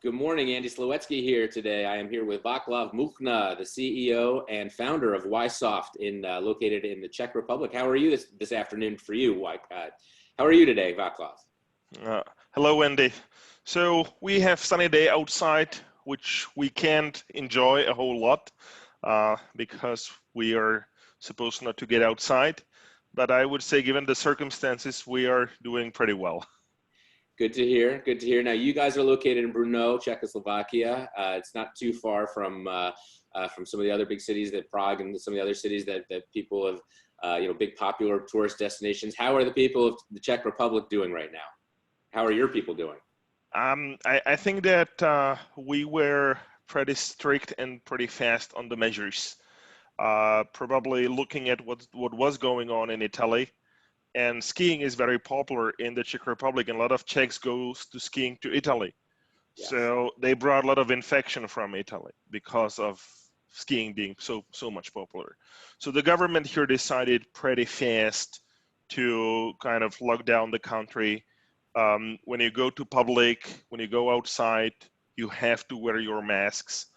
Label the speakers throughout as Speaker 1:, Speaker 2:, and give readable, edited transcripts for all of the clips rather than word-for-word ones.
Speaker 1: Good morning, Andy Slawetsky here today. I am here with Vaclav Muchna, the CEO and founder of Ysoft, located in the Czech Republic. How are you this afternoon for you? How are you today, Vaclav?
Speaker 2: Hello, Andy. So we have sunny day outside, which we can't enjoy a whole lot because we are supposed not to get outside. But I would say, given the circumstances, we are doing pretty well.
Speaker 1: Good to hear. Good to hear. Now, you guys are located in Brno, Czechoslovakia. It's not too far from some of the other big cities, that Prague and some of the other cities that people have, big popular tourist destinations. How are the people of the Czech Republic doing right now? How are your people doing?
Speaker 2: I think that we were pretty strict and pretty fast on the measures. Probably looking at what was going on in Italy. And skiing is very popular in the Czech Republic, and a lot of Czechs go to skiing to Italy. Yes. So they brought a lot of infection from Italy because of skiing being so much popular. So the government here decided pretty fast to kind of lock down the country. When you go to public, when you go outside, you have to wear your masks.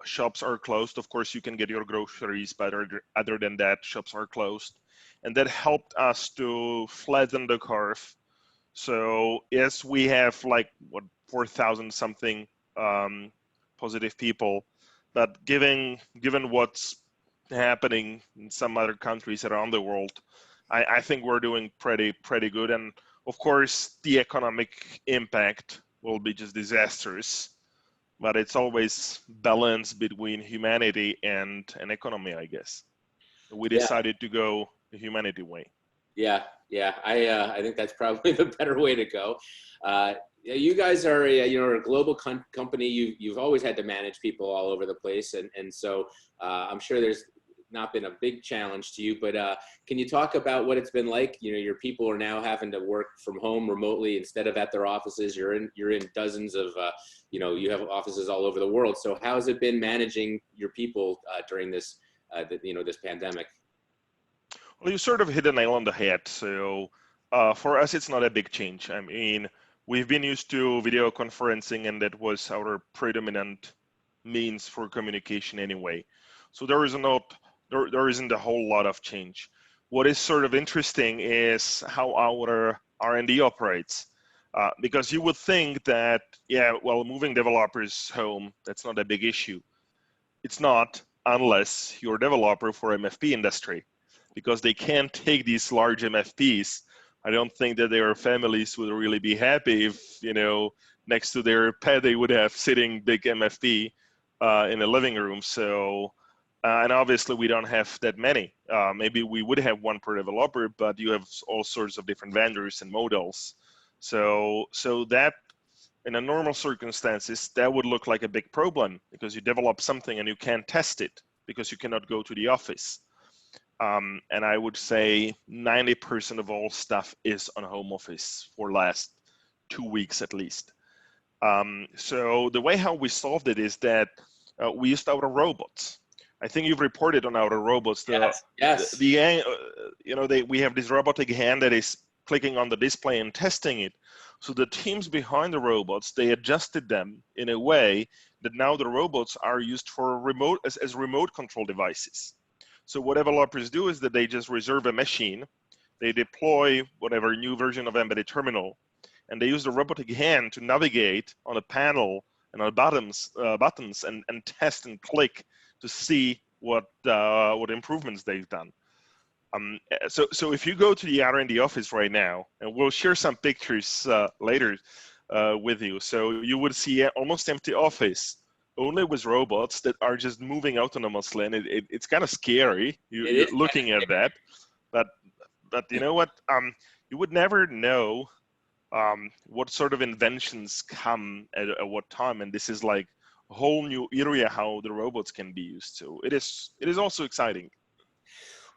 Speaker 2: Shops are closed. Of course, you can get your groceries, but other than that, shops are closed. And that helped us to flatten the curve. So yes, we have like 4,000 something positive people, but given what's happening in some other countries around the world, I think we're doing pretty good. And of course, the economic impact will be just disastrous, but it's always balance between humanity and an economy, I guess. We decided to go the humanity way.
Speaker 1: Yeah. I think that's probably the better way to go. You guys are a global company. You've always had to manage people all over the place, and so I'm sure there's not been a big challenge to you. But can you talk about what it's been like? Your people are now having to work from home remotely instead of at their offices. You're in dozens of you have offices all over the world. So how has it been managing your people during this this pandemic?
Speaker 2: Well, you sort of hit the nail on the head. So for us, it's not a big change. I mean, we've been used to video conferencing, and that was our predominant means for communication anyway. So there isn't a whole lot of change. What is sort of interesting is how our R&D operates. Because you would think that, moving developers home, that's not a big issue. It's not, unless you're a developer for MFP industry, because they can't take these large MFPs. I don't think that their families would really be happy if, next to their pet, they would have sitting big MFP in a living room. So, and obviously we don't have that many. Maybe we would have one per developer, but you have all sorts of different vendors and models. So that, in a normal circumstances, that would look like a big problem, because you develop something and you can't test it because you cannot go to the office. And I would say 90% of all stuff is on home office for last 2 weeks at least. So the way how we solved it is that we used our robots. I think you've reported on our robots.
Speaker 1: Yes.
Speaker 2: We have this robotic hand that is clicking on the display and testing it. So the teams behind the robots, they adjusted them in a way that now the robots are used for as remote control devices. So what developers do is that they just reserve a machine, they deploy whatever new version of embedded terminal, and they use the robotic hand to navigate on a panel and on buttons and test and click to see what improvements they've done. So if you go to the R&D office right now, and we'll share some pictures later with you, so you would see an almost empty office, only with robots that are just moving autonomously, and it's kind of scary. You're looking at that, but you know what? You would never know what sort of inventions come at what time, and this is like a whole new area how the robots can be used. So it is also exciting.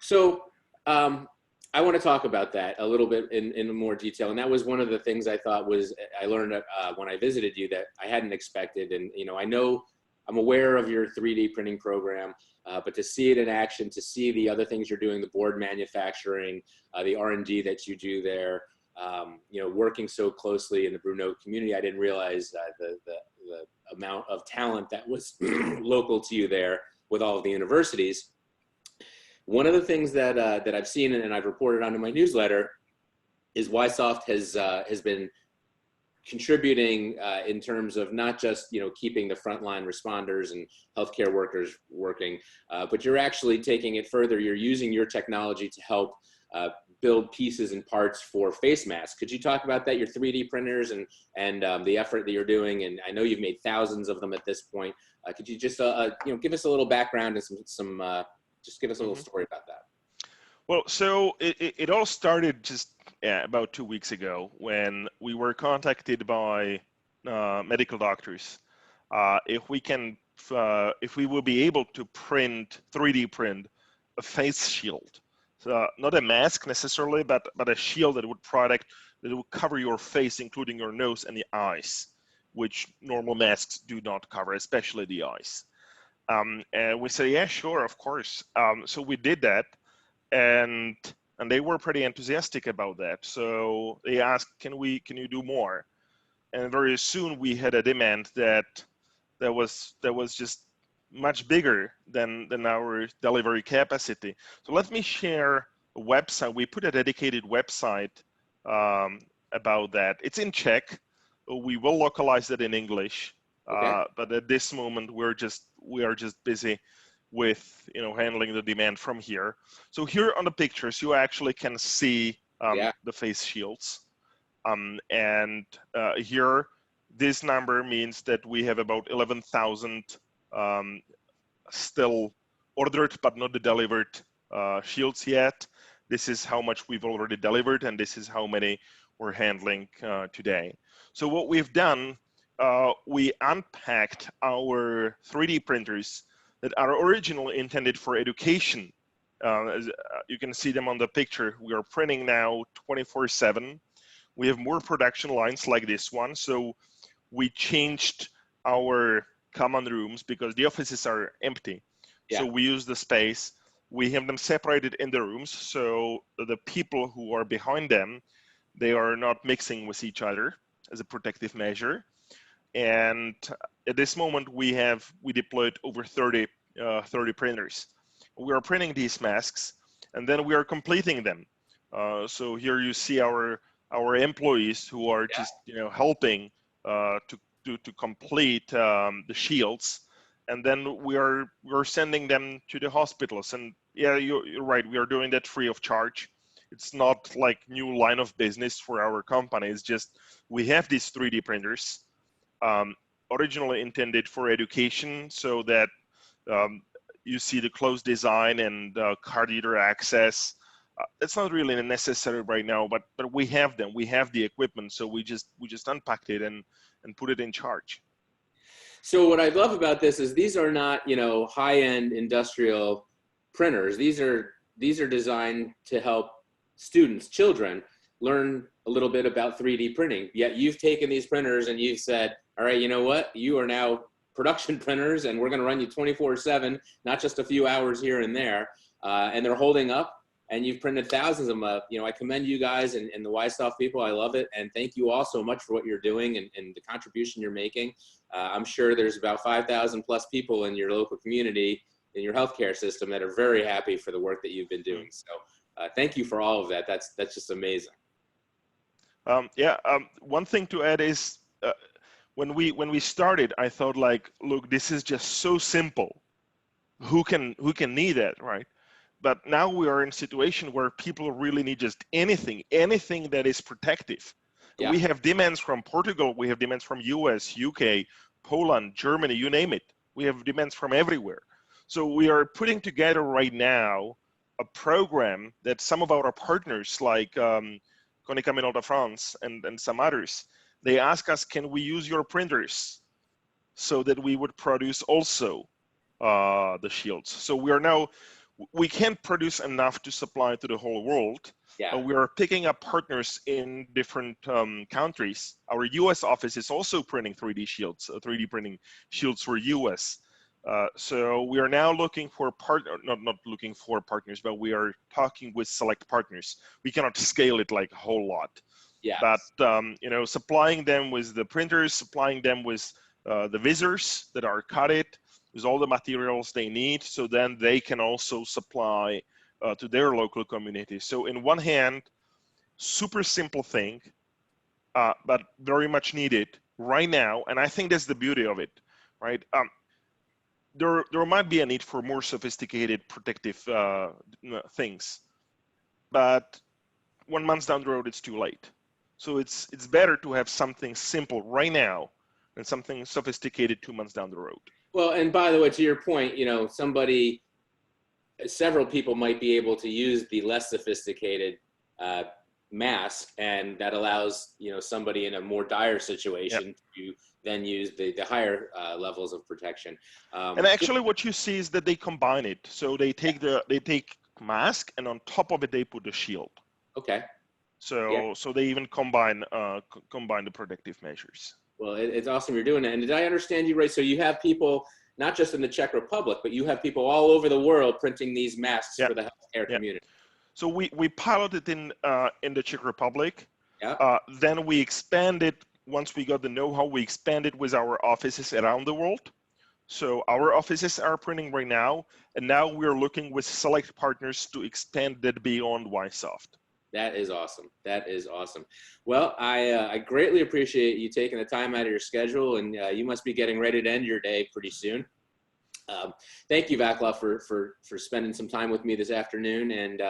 Speaker 1: So I want to talk about that a little bit in more detail, and that was one of the things I thought I learned when I visited you that I hadn't expected. And I know I'm aware of your 3D printing program, but to see it in action, to see the other things you're doing, the board manufacturing, the R&D that you do there, working so closely in the Bruno community, I didn't realize the amount of talent that was local to you there with all of the universities. One of the things that I've seen and I've reported on in my newsletter is Ysoft has been contributing in terms of not just keeping the frontline responders and healthcare workers working, but you're actually taking it further. You're using your technology to help build pieces and parts for face masks. Could you talk about that? Your 3D printers and the effort that you're doing, and I know you've made thousands of them at this point. Could you just give us a little background and just give us a little story about that?
Speaker 2: Well, so it all started just about 2 weeks ago when we were contacted by medical doctors if we will be able to 3D print a face shield. So not a mask necessarily, but a shield that would cover your face, including your nose and the eyes, which normal masks do not cover, especially the eyes. And we said, yeah, sure, of course. So we did that, and they were pretty enthusiastic about that. So they asked, can you do more? And very soon we had a demand that was just much bigger than our delivery capacity. So let me share a website. We put a dedicated website about that. It's in Czech. We will localize it in English.
Speaker 1: Okay.
Speaker 2: But at this moment, we are just busy with handling the demand from here. So here on the pictures, you actually can see the face shields. And here, this number means that we have about 11,000 still ordered but not delivered shields yet. This is how much we've already delivered, and this is how many we're handling today. So what we've done, we unpacked our 3D printers that are originally intended for education. As you can see them on the picture. We are printing now 24/7. We have more production lines like this one. So we changed our common rooms because the offices are empty.
Speaker 1: Yeah.
Speaker 2: So we use the space. We have them separated in the rooms. So the people who are behind them, they are not mixing with each other as a protective measure. And at this moment, we deployed over 30 printers. We are printing these masks, and then we are completing them. So here you see our employees who are just helping to complete the shields, and then we're sending them to the hospitals. And yeah, you're right. We are doing that free of charge. It's not like new line of business for our company. It's just we have these 3D printers. Originally intended for education, so that you see the closed design and card reader access. It's not really necessary right now, but we have them. We have the equipment, so we just unpacked it and put it in charge.
Speaker 1: So what I love about this is these are not high-end industrial printers. These are designed to help students, children, learn a little bit about 3D printing. Yet you've taken these printers and you've said, all right, you know what? You are now production printers, and we're going to run you 24/7, not just a few hours here and there. And they're holding up, and you've printed thousands of them. I commend you guys and the Ysoft people. I love it. And thank you all so much for what you're doing and the contribution you're making. I'm sure there's about 5,000 plus people in your local community, in your healthcare system, that are very happy for the work that you've been doing. So thank you for all of that. That's just amazing.
Speaker 2: One thing to add is when we started, I thought, like, look, this is just so simple. Who can need that, right? But now we are in a situation where people really need just anything that is protective. Yeah. We have demands from Portugal, we have demands from US, UK, Poland, Germany, you name it. We have demands from everywhere. So we are putting together right now a program that some of our partners, like Konica Minolta France and some others, they ask us, can we use your printers so that we would produce also the shields? So we can't produce enough to supply to the whole world. Yeah. We are picking up partners in different countries. Our US office is also printing 3D shields, 3D printing shields for US. So we are now looking for not looking for partners, but we are talking with select partners. We cannot scale it like a whole lot.
Speaker 1: Yeah.
Speaker 2: But you know, supplying them with the printers, supplying them with the visors that are cut it, with all the materials they need, so then they can also supply to their local community. So in one hand, super simple thing, but very much needed right now, and I think that's the beauty of it, right? There might be a need for more sophisticated protective things, but 1 month down the road, it's too late. So it's better to have something simple right now than something sophisticated 2 months down the road.
Speaker 1: Well, and by the way, to your point, you know, several people might be able to use the less sophisticated mask, and that allows, you know, somebody in a more dire situation to then use the higher levels of protection.
Speaker 2: And actually what you see is that they combine it. So they take mask, and on top of it, they put the shield.
Speaker 1: Okay.
Speaker 2: So so they even combine the protective measures.
Speaker 1: Well, it's awesome you're doing that. And did I understand you right? So you have people, not just in the Czech Republic, but you have people all over the world printing these masks for the healthcare community.
Speaker 2: So we piloted in the Czech Republic.
Speaker 1: Yeah.
Speaker 2: Then we expanded, once we got the know-how, we expanded with our offices around the world. So our offices are printing right now, and now we're looking with select partners to expand that beyond Ysoft.
Speaker 1: That is awesome. That is awesome. Well, I greatly appreciate you taking the time out of your schedule, and you must be getting ready to end your day pretty soon. Thank you, Vaclav, for spending some time with me this afternoon. And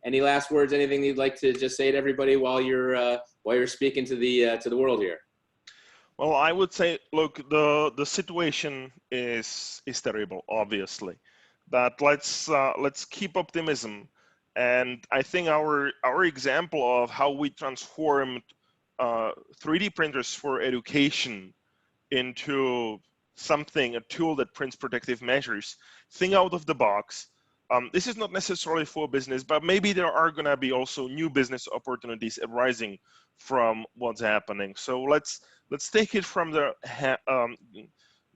Speaker 1: any last words? Anything you'd like to just say to everybody while you're speaking to the world here?
Speaker 2: Well, I would say, look, the situation is terrible, obviously, but let's keep optimism. And I think our example of how we transformed 3D printers for education into a tool that prints protective measures, think out of the box. This is not necessarily for business, but maybe there are going to be also new business opportunities arising from what's happening. So let's take it from the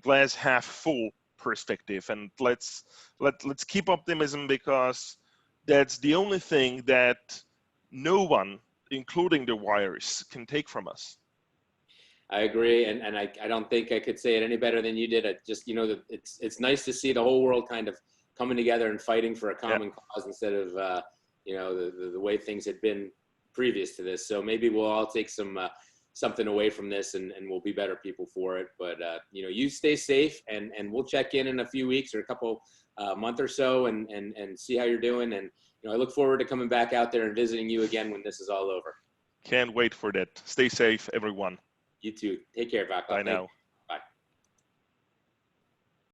Speaker 2: glass half full perspective, and let's keep optimism, because that's the only thing that no one, including the virus, can take from us.
Speaker 1: I agree, and I don't think I could say it any better than you did. I just, you know, it's nice to see the whole world kind of coming together and fighting for a common cause instead of you know, the way things had been previous to this. So maybe we'll all take something away from this, and we'll be better people for it. But you know, you stay safe, and we'll check in a few weeks or a couple month or so and see how you're doing. And you know, I look forward to coming back out there and visiting you again when this is all over.
Speaker 2: Can't wait for that. Stay safe, everyone.
Speaker 1: You too. Take care, Vaclav.
Speaker 2: Bye now.